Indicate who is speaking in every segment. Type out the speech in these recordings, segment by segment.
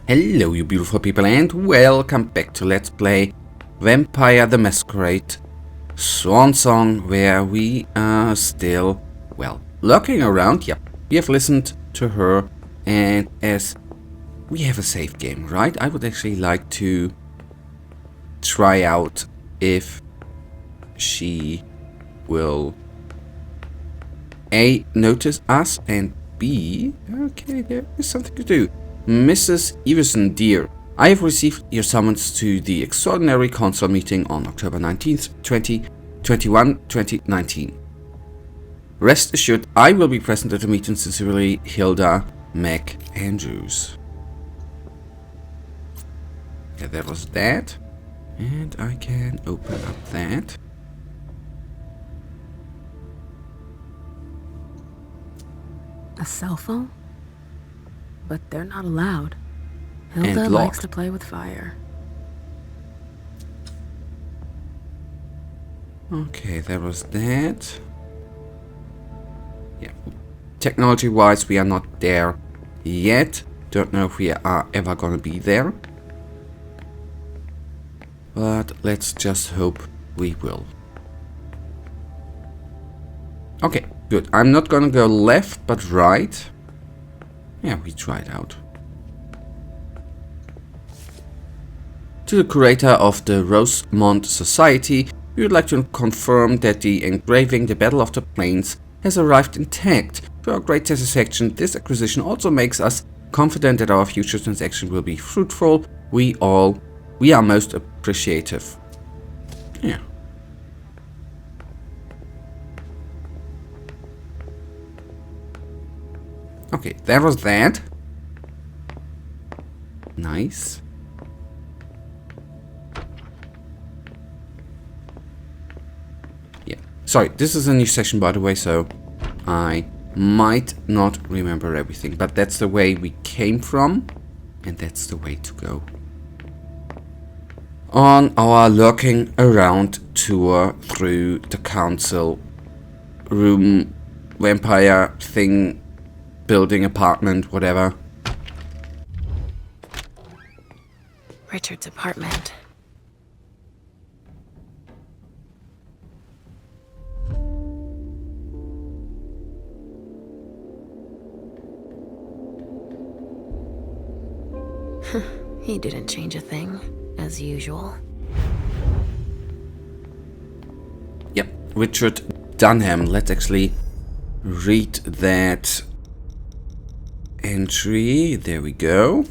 Speaker 1: Hello you beautiful people and welcome back to Let's Play Vampire the Masquerade Swansong, where we are still, well, lurking around. Yep, we have listened to her, and as we have a save game, right? I would actually like to try out if she will A, notice us, and B, okay, there is something to do. Mrs. Iversen, dear, I have received your summons to the extraordinary council meeting on October 19th, 2019. Rest assured, I will be present at the meeting. Sincerely, Hilda McAndrews. Okay, that was that. And I can open up that.
Speaker 2: A cell phone? But they're not allowed. Hilda likes to play with fire.
Speaker 1: Okay, that was that. Yeah. Technology-wise, we are not there yet. Don't know if we are ever gonna be there. But let's just hope we will. Okay, good. I'm not gonna go left, but right. Yeah, we tried out. To the curator of the Rosemont Society, we would like to confirm that the engraving The Battle of the Plains has arrived intact. To our great satisfaction, this acquisition also makes us confident that our future transaction will be fruitful. We are most appreciative. Yeah. Okay, that was that. Nice. Yeah. Sorry, this is a new session, by the way, so I might not remember everything, but that's the way we came from, and that's the way to go. On our lurking around tour through the council room, vampire thing, building, apartment, whatever.
Speaker 2: Richard's apartment. He didn't change a thing, as usual.
Speaker 1: Yep, Richard Dunham. Let's actually read that entry. There we go.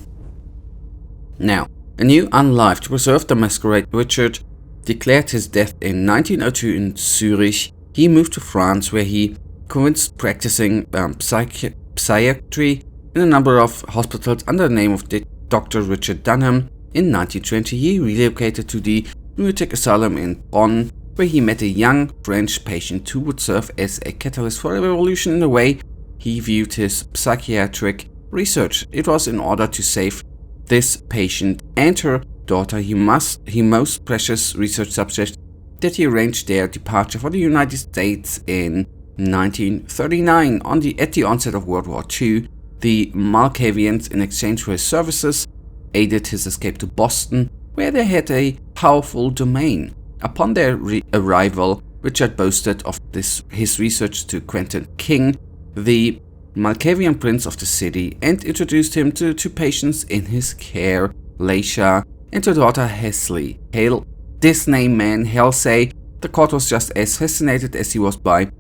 Speaker 1: Now, anew unalive to preserve the Masquerade, Richard declared his death in 1902 in Zurich. He moved to France, where he commenced practicing psychiatry in a number of hospitals under the name of Dr. Richard Dunham. In 1920, he relocated to the lunatic asylum in Bonn, where he met a young French patient who would serve as a catalyst for a revolution in the way he viewed his psychiatric research. It was in order to save this patient and her daughter, his most precious research subject, that he arranged their departure for the United States in 1939. At the onset of World War II, the Malkavians, in exchange for his services, aided his escape to Boston, where they had a powerful domain. Upon their arrival, Richard boasted of his research to Quentin King, the Malkavian prince of the city, and introduced him to two patients in his care, Leysha and her daughter Hesley. Hail this name man, Halsey. The court was just as fascinated as he was by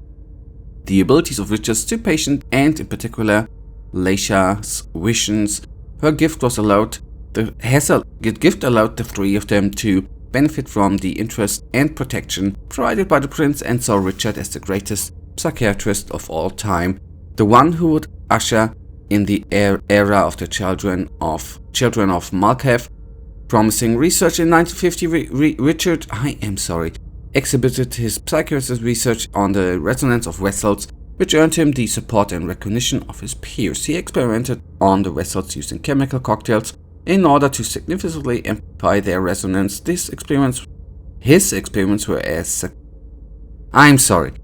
Speaker 1: the abilities of Richard's two patients, and in particular Leysha's visions. Her gift allowed the three of them to benefit from the interest and protection provided by the prince, and saw Richard as the greatest psychiatrist of all time, the one who would usher in the era of the children of Malkav. Promising research in 1950, Richard exhibited his psychiatric research on the resonance of vessels, which earned him the support and recognition of his peers. He experimented on the vessels using chemical cocktails in order to significantly amplify their resonance. His experiments were as... I'm sorry.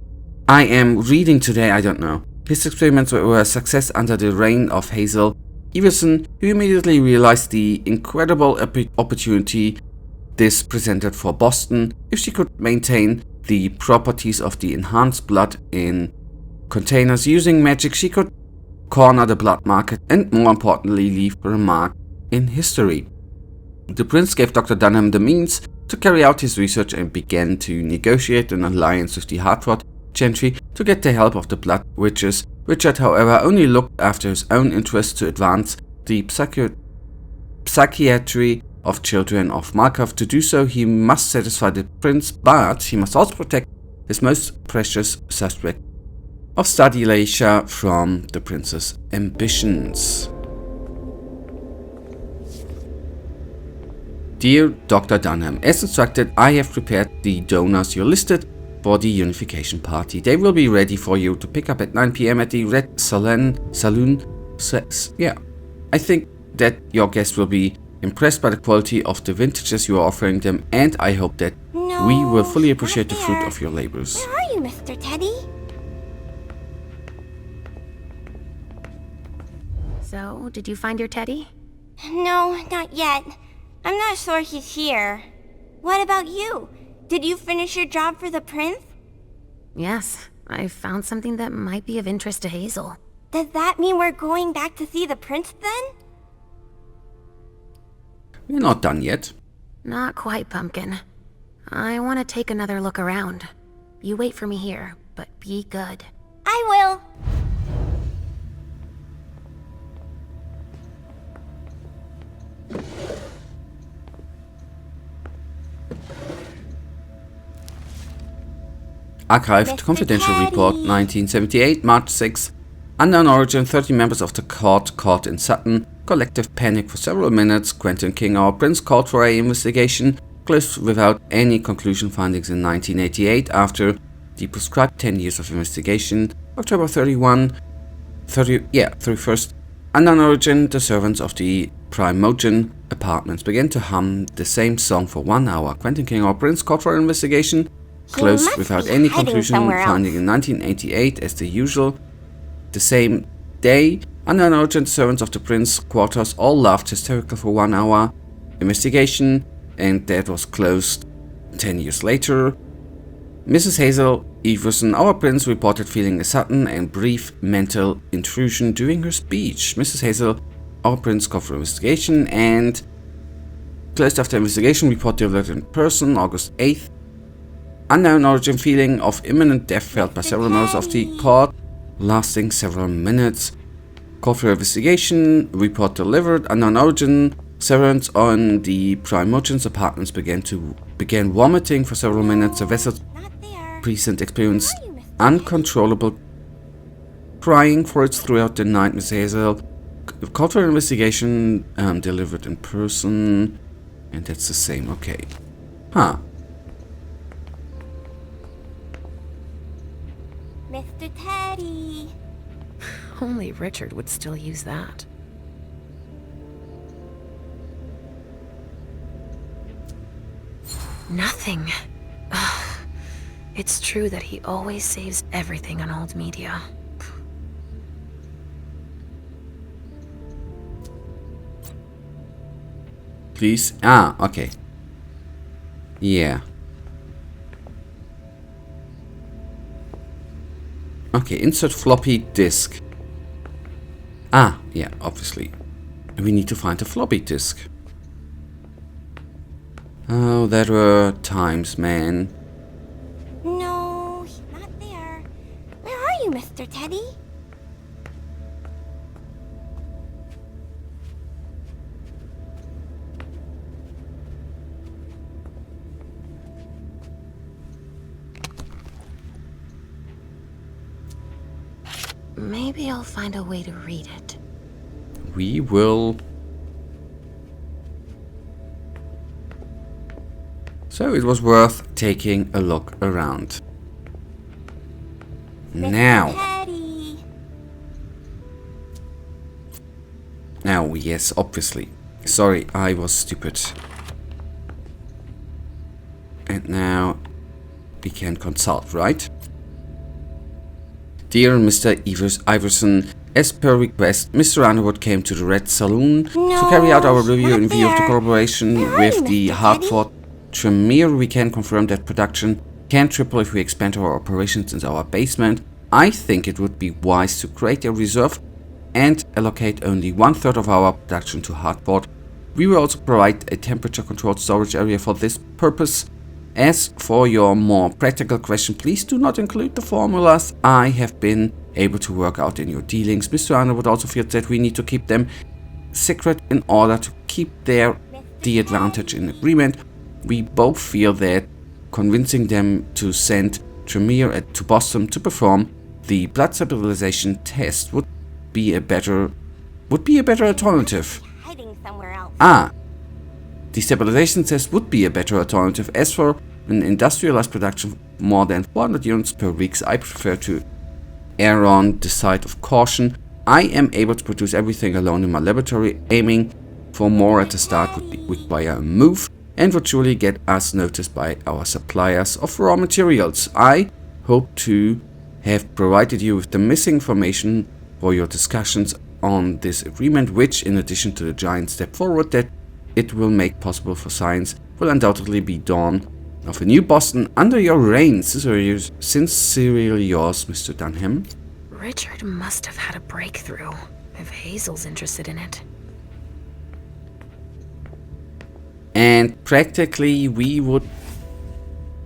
Speaker 1: I am reading today, I don't know. His experiments were a success under the reign of Hazel Iversen, who immediately realized the incredible opportunity this presented for Boston if she could maintain the properties of the enhanced blood in containers using magic. She could corner the blood market and, more importantly, leave a mark in history. The prince gave Dr. Dunham the means to carry out his research and began to negotiate an alliance with the Hartford gentry to get the help of the blood witches. Richard, however, only looked after his own interests to advance the psychiatry of children of Markov. To do so, he must satisfy the prince, but he must also protect his most precious suspect of study, Leysha, from the prince's ambitions. Dear Dr. Dunham, as instructed, I have prepared the donors you listed for the unification party. They will be ready for you to pick up at 9 PM at the Red Saloon. Yeah, I think that your guests will be impressed by the quality of the vintages you are offering them, and I hope that we will fully appreciate the fruit of your labors.
Speaker 3: Where are you, Mr. Teddy?
Speaker 2: So, did you find your teddy?
Speaker 3: No, not yet. I'm not sure he's here. What about you? Did you finish your job for the prince?
Speaker 2: Yes, I found something that might be of interest to Hazel.
Speaker 3: Does that mean we're going back to see the prince then?
Speaker 1: We're not done yet.
Speaker 2: Not quite, Pumpkin. I want to take another look around. You wait for me here, but be good.
Speaker 3: I will.
Speaker 1: Archived
Speaker 3: Mr.
Speaker 1: Confidential
Speaker 3: Teddy.
Speaker 1: Report 1978, March 6. Unknown origin, 30 members of the court caught in Sutton. Collective panic for several minutes. Quentin King, our prince, called for an investigation. Closed without any conclusion. Findings in 1988 after the prescribed 10 years of investigation. October 31st. Unknown origin, the servants of the Primogen apartments began to hum the same song for 1 hour. Quentin King, our prince, called for an investigation. Closed
Speaker 3: must
Speaker 1: without
Speaker 3: be
Speaker 1: any
Speaker 3: hiding
Speaker 1: conclusion.
Speaker 3: somewhere
Speaker 1: Finding in 1988 as the usual. The same day, unknown origin, servants of the prince quarters all laughed hysterical for 1 hour. Investigation, and that was closed 10 years later. Mrs. Hazel Iversen, our prince, reported feeling a sudden and brief mental intrusion during her speech. Mrs. Hazel, our prince, called for investigation and closed after investigation. Report delivered in person, August 8th. Unknown origin, feeling of imminent death felt by several members of the court, lasting several minutes. Call for investigation, report delivered. Unknown origin, servants on the Primogen's apartments began vomiting for several minutes. The Wessex
Speaker 3: Not there.
Speaker 1: precinct experienced
Speaker 3: Where are you, Mr.
Speaker 1: uncontrollable crying for it throughout the night. Miss Hazel, call for investigation, delivered in person, and that's the same. Okay, huh?
Speaker 3: Mr. Teddy.
Speaker 2: Only Richard would still use that. Nothing. Ugh. It's true that he always saves everything on old media.
Speaker 1: Please. Okay. Yeah. Okay, insert floppy disk. Yeah, obviously. We need to find a floppy disk. Oh, there were times, man.
Speaker 3: No, he's not there. Where are you, Mr. Teddy?
Speaker 2: Maybe I'll find a way to read it.
Speaker 1: We will. So it was worth taking a look around. Now.
Speaker 3: Teddy.
Speaker 1: Now, yes, obviously. Sorry, I was stupid. And now we can consult, right? Dear Mr. Iversen, As per request, Mr. Underwood came to the Red Saloon to carry out our review in view of the collaboration with the Hartford Tremere. We can confirm that production can triple if we expand our operations into our basement. I think it would be wise to create a reserve and allocate only 1/3 of our production to Hartford. We will also provide a temperature-controlled storage area for this purpose. As for your more practical question, please do not include the formulas I have been able to work out in your dealings. Mr. Underwood also feels that we need to keep them secret in order to keep the advantage in agreement. We both feel that convincing them to send Tremere to Boston to perform the blood stabilization test would be a better alternative.
Speaker 3: Hiding somewhere else.
Speaker 1: The stabilization test would be a better alternative. As for an industrialized production of more than 400 units per week, I prefer to err on the side of caution. I am able to produce everything alone in my laboratory. Aiming for more at the start would require a move and would surely get us noticed by our suppliers of raw materials. I hope to have provided you with the missing information for your discussions on this agreement, which, in addition to the giant step forward that it will make possible for science, will undoubtedly be dawn of a new Boston under your reign. Sincerely yours, Mr. Dunham.
Speaker 2: Richard must have had a breakthrough, if Hazel's interested in it.
Speaker 1: And practically we would...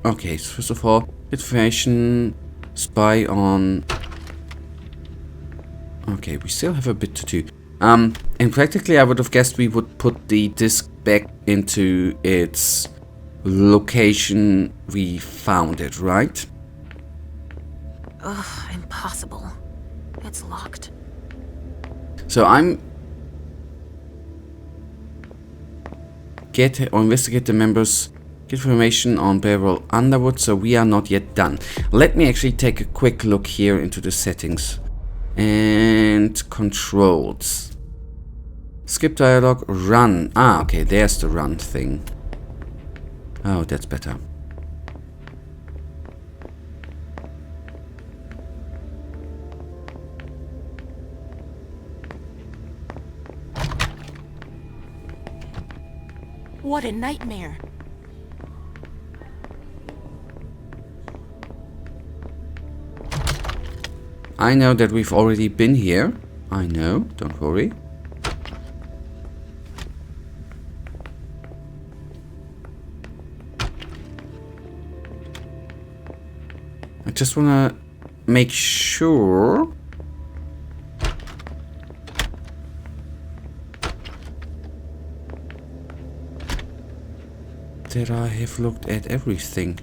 Speaker 1: Okay, so first of all, information, spy on... Okay, we still have a bit to do. And practically I would have guessed we would put the disc back into its location we found it, right?
Speaker 2: Ugh, impossible. It's locked.
Speaker 1: So I'm... investigate the members, get information on Beryl Underwood, so we are not yet done. Let me actually take a quick look here into the settings. And controls. Skip dialogue, run. Okay, there's the run thing. Oh, that's better.
Speaker 4: What a nightmare.
Speaker 1: I know that we've already been here. I know, don't worry. I just wanna make sure that I have looked at everything.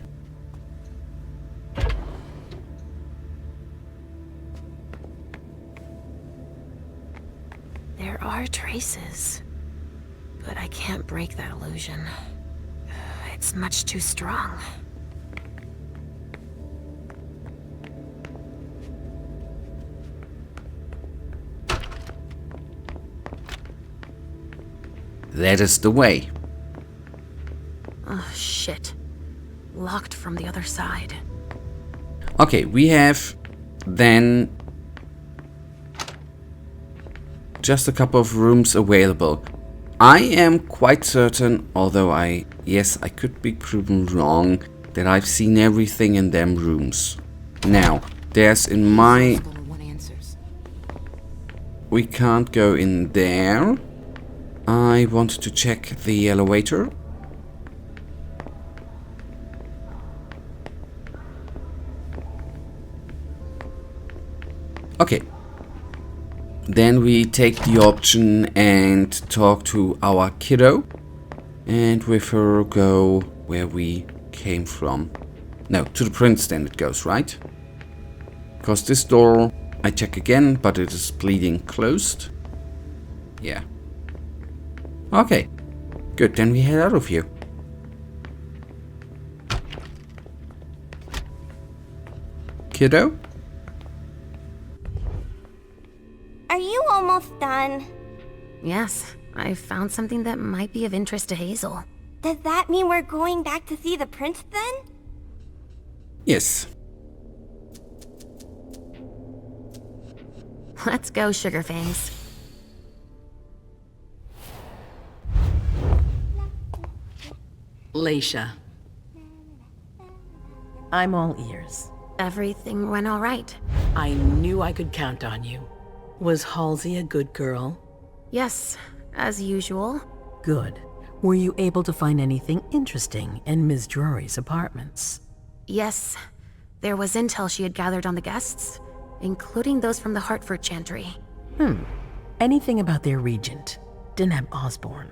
Speaker 2: There are traces, but I can't break that illusion. It's much too strong.
Speaker 1: That is the way.
Speaker 2: Oh, shit. Locked from the other side.
Speaker 1: Okay, we have then just a couple of rooms available. I am quite certain, although I could be proven wrong, that I've seen everything in them rooms. Now, there's in my... We can't go in there. I want to check the elevator. Okay. Then we take the option and talk to our kiddo. And with her go where we came from. No, to the prince then it goes, right? Because this door I check again, but it is bleeding closed. Yeah. Okay. Good, then we head out of here. Kiddo?
Speaker 3: Are you almost done?
Speaker 2: Yes, I found something that might be of interest to Hazel.
Speaker 3: Does that mean we're going back to see the prince then?
Speaker 1: Yes.
Speaker 2: Let's go, Sugarfangs.
Speaker 4: Leysha. I'm all ears.
Speaker 2: Everything went all right.
Speaker 4: I knew I could count on you. Was Halsey a good girl?
Speaker 2: Yes, as usual.
Speaker 4: Good. Were you able to find anything interesting in Ms. Drury's apartments?
Speaker 2: Yes, there was intel she had gathered on the guests, including those from the Hartford Chantry.
Speaker 4: Anything about their regent, Deneb Osborne?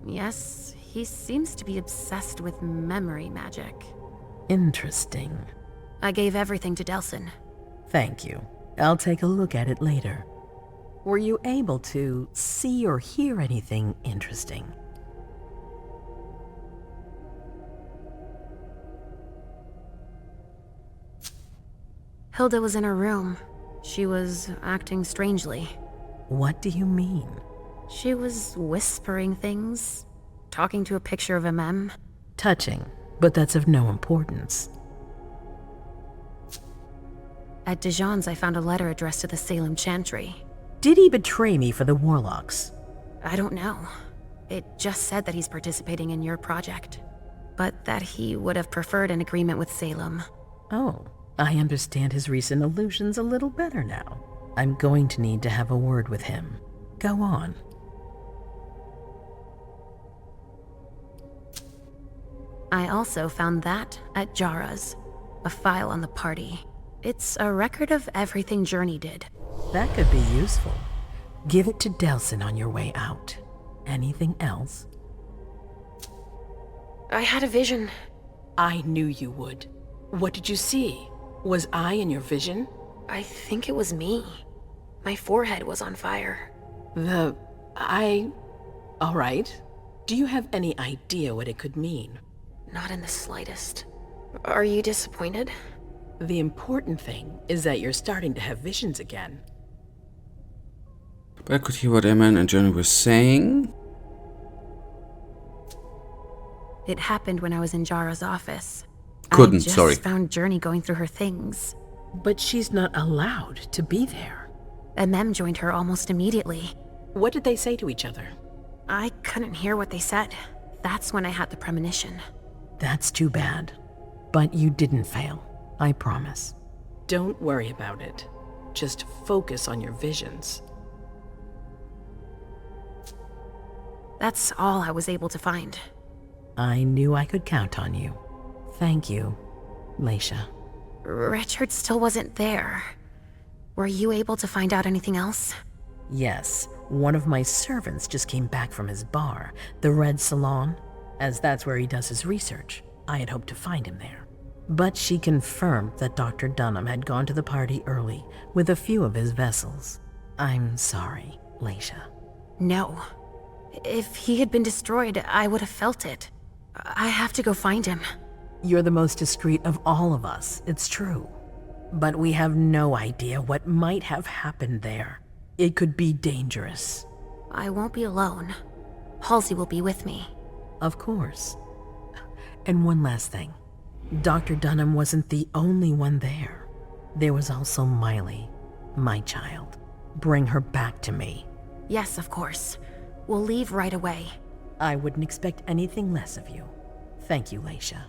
Speaker 2: Yes, he seems to be obsessed with memory magic.
Speaker 4: Interesting.
Speaker 2: I gave everything to Delsin.
Speaker 4: Thank you. I'll take a look at it later. Were you able to see or hear anything interesting?
Speaker 2: Hilda was in her room. She was acting strangely.
Speaker 4: What do you mean?
Speaker 2: She was whispering things, talking to a picture of Emem.
Speaker 4: Touching, but that's of no importance.
Speaker 2: At Dijon's, I found a letter addressed to the Salem Chantry.
Speaker 4: Did he betray me for the Warlocks?
Speaker 2: I don't know. It just said that he's participating in your project, but that he would have preferred an agreement with Salem.
Speaker 4: Oh, I understand his recent allusions a little better now. I'm going to need to have a word with him. Go on.
Speaker 2: I also found that at Jara's, a file on the party. It's a record of everything Journey did.
Speaker 4: That could be useful. Give it to Delsin on your way out. Anything else?
Speaker 2: I had a vision.
Speaker 4: I knew you would. What did you see? Was I in your vision?
Speaker 2: I think it was me. My forehead was on fire.
Speaker 4: All right. Do you have any idea what it could mean?
Speaker 2: Not in the slightest. Are you disappointed?
Speaker 4: The important thing is that you're starting to have visions again.
Speaker 1: But I could hear what Emem and Journey were saying.
Speaker 2: It happened when I was in Jara's office.
Speaker 1: Couldn't,
Speaker 2: I
Speaker 1: sorry.
Speaker 2: just found Journey going through her things.
Speaker 4: But she's not allowed to be there.
Speaker 2: Emem joined her almost immediately.
Speaker 4: What did they say to each other?
Speaker 2: I couldn't hear what they said. That's when I had the premonition.
Speaker 4: That's too bad. But you didn't fail, I promise. Don't worry about it. Just focus on your visions.
Speaker 2: That's all I was able to find.
Speaker 4: I knew I could count on you. Thank you, Leysha.
Speaker 2: Richard still wasn't there. Were you able to find out anything else?
Speaker 4: Yes, one of my servants just came back from his bar, the Red Salon, as that's where he does his research. I had hoped to find him there. But she confirmed that Dr. Dunham had gone to the party early with a few of his vessels. I'm sorry, Leysha.
Speaker 2: No. If he had been destroyed, I would have felt it. I have to go find him.
Speaker 4: You're the most discreet of all of us, it's true. But we have no idea what might have happened there. It could be dangerous.
Speaker 2: I won't be alone. Halsey will be with me.
Speaker 4: Of course. And one last thing. Dr. Dunham wasn't the only one there. There was also Miley, my child. Bring her back to me.
Speaker 2: Yes, of course. We'll leave right away.
Speaker 4: I wouldn't expect anything less of you. Thank you, Leysha.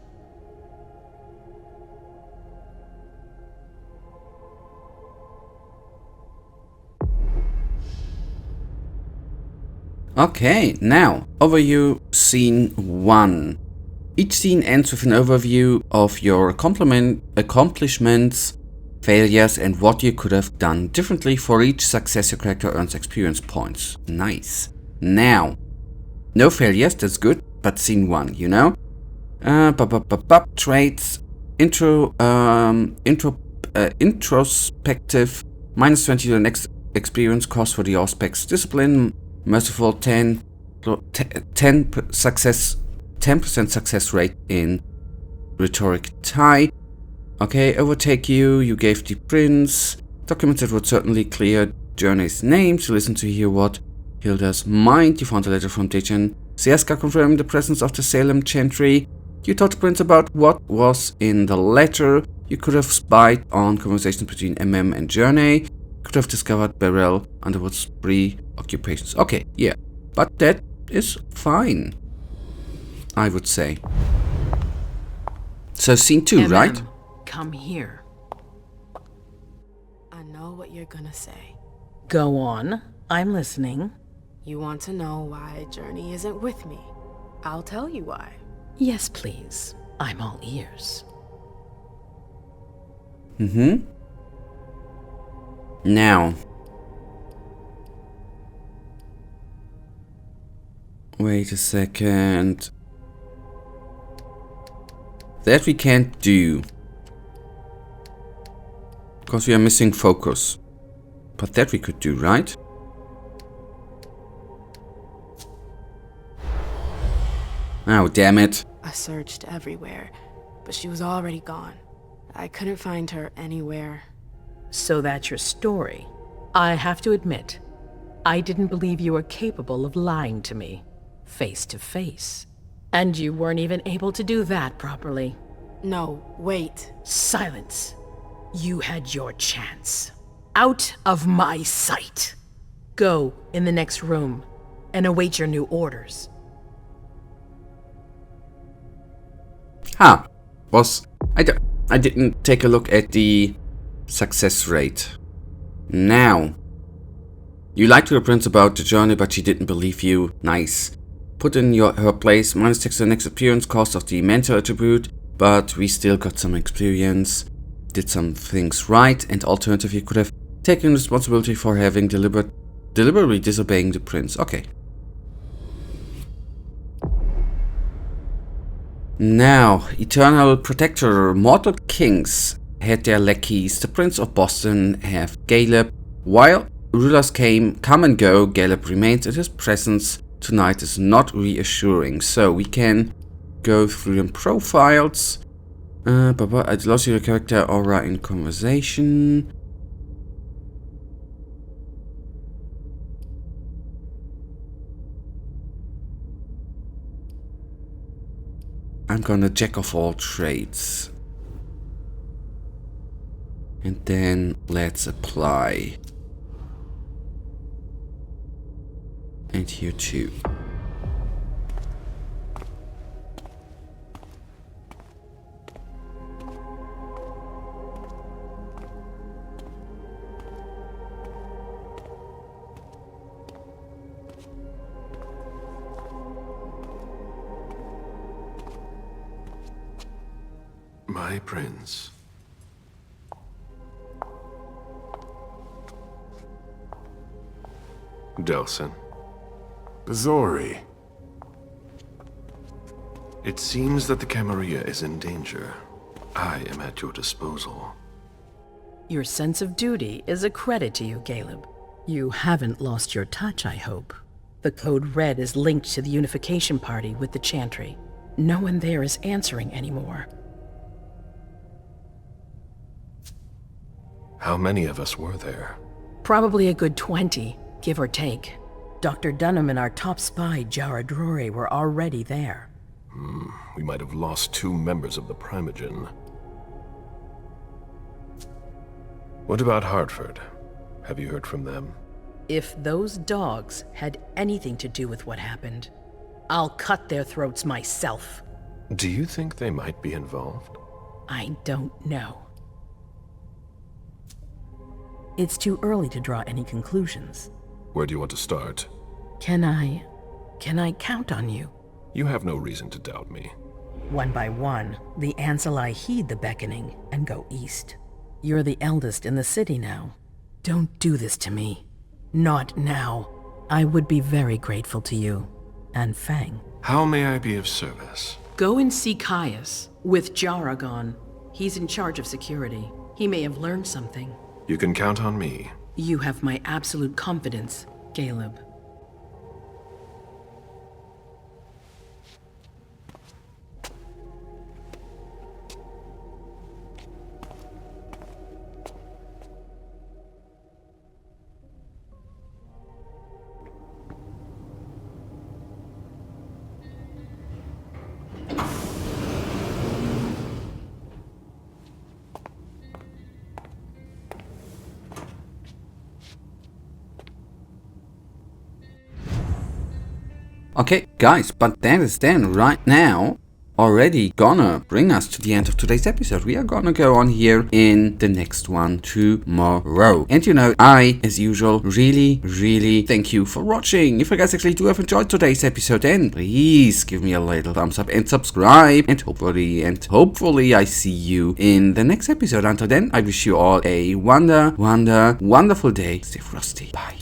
Speaker 1: Okay, now, overview scene 1. Each scene ends with an overview of your accomplishments, failures, and what you could have done differently. For each success, your character earns experience points. Nice. Now, no failures, that's good, but scene 1, you know? Traits, introspective, -20 to the next experience cost for the aspects. Discipline, merciful, 10% success rate in rhetoric tie. Okay, overtake you gave the prince. Documents that would certainly clear Journey's name to listen to hear what Hilda's mind. You found a letter from Dijon. Sieska confirmed the presence of the Salem Chantry. You told the prince about what was in the letter. You could have spied on conversations between Emem and Journey. could have discovered Beryl Underwood's preoccupations. Okay, yeah, but that is fine, I would say. So scene 2,
Speaker 4: Emem,
Speaker 1: right?
Speaker 4: come here.
Speaker 2: I know what you're gonna say.
Speaker 4: Go on. I'm listening.
Speaker 2: You want to know why Journey isn't with me. I'll tell you why.
Speaker 4: Yes, please. I'm all ears.
Speaker 1: Now. Wait a second. That we can't do. Because we are missing focus. But that we could do, right? Oh, damn it.
Speaker 2: I searched everywhere, but she was already gone. I couldn't find her anywhere.
Speaker 4: So that's your story. I have to admit, I didn't believe you were capable of lying to me, face to face. And you weren't even able to do that properly.
Speaker 2: No, wait.
Speaker 4: Silence. You had your chance. Out of my sight. Go in the next room and await your new orders.
Speaker 1: Boss, I didn't take a look at the success rate. Now, you lied to your prince about the journey, but she didn't believe you. Nice. Put in her place, -6 the next appearance cost of the mentor attribute, but we still got some experience. Did some things right, and alternatively you could have taken responsibility for having deliberately disobeying the prince. Okay. Now, Eternal Protector, mortal kings had their lackeys. The Prince of Boston have Galeb. While rulers come and go, Galeb remains, and his presence tonight is not reassuring. So we can go through them profiles. I lost your character aura in conversation. I'm gonna jack of all trades. And then let's apply. And here too.
Speaker 5: My prince. Delson.
Speaker 6: Bazori.
Speaker 5: It seems that the Camarilla is in danger. I am at your disposal.
Speaker 4: Your sense of duty is a credit to you, Galeb. You haven't lost your touch, I hope. The code red is linked to the unification party with the Chantry. No one there is answering anymore.
Speaker 5: How many of us were there?
Speaker 4: Probably a good 20, give or take. Dr. Dunham and our top spy, Jara Drury, were already there.
Speaker 5: We might have lost 2 members of the Primogen. What about Hartford? Have you heard from them?
Speaker 4: If those dogs had anything to do with what happened, I'll cut their throats myself.
Speaker 5: Do you think they might be involved?
Speaker 4: I don't know. It's too early to draw any conclusions.
Speaker 5: Where do you want to start?
Speaker 4: Can I count on you?
Speaker 5: You have no reason to doubt me.
Speaker 4: One by one, the Ancili heed the beckoning and go east. You're the eldest in the city now. Don't do this to me. Not now. I would be very grateful to you. And Fang.
Speaker 5: How may I be of service?
Speaker 4: Go and see Caius with Jaragon. He's in charge of security. He may have learned something.
Speaker 5: You can count on me.
Speaker 4: You have my absolute confidence, Galeb.
Speaker 1: Okay, guys, but that is then right now already gonna bring us to the end of today's episode. We are gonna go on here in the next one tomorrow. And you know, I, as usual, really thank you for watching. If you guys actually do have enjoyed today's episode, then please give me a little thumbs up and subscribe. And hopefully I see you in the next episode. Until then, I wish you all a wonderful day. Stay frosty. Bye.